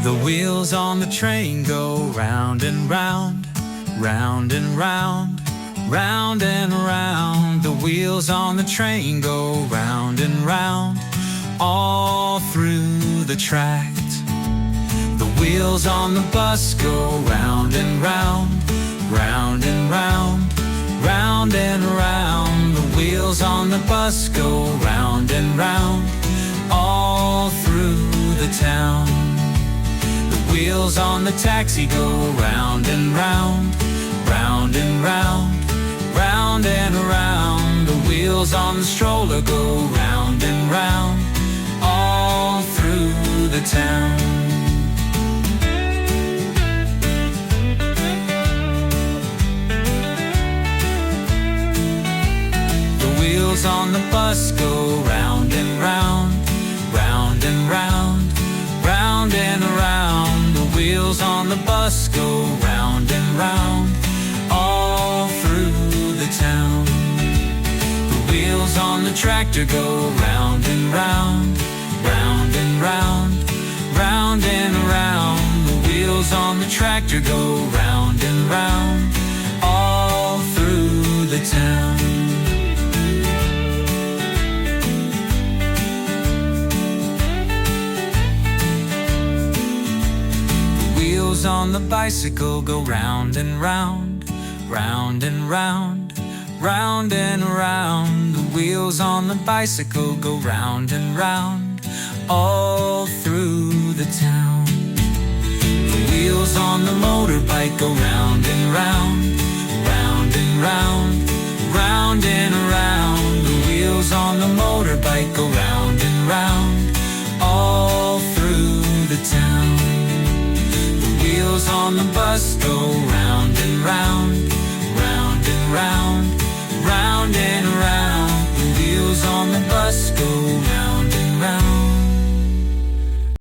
The wheels on the train go round and round, round and round, round and round. The wheels on the train go round and round, all through the tract. The wheels on the bus go round and round, round and round, round and round. The wheels on the bus go round and round, all through the town. The wheels on the taxi go round and round, round and round, round and round. The wheels on the stroller go round and round, all through the town. The wheels on the bus go round and round, round and round, round and round. The wheels on the bus go round and round, all through the town. The wheels on the tractor go round and round, round and round, round and round. The wheels on the tractor go round and round, all through the town. The wheels on the bicycle go round and round, round and round, round and round. The wheels on the bicycle go round and round, all through the town. The wheels on the motorbike go round and round, round and round, round and round. The wheels on the motorbike go round and round, all through the town. The wheels on the bus go round and round,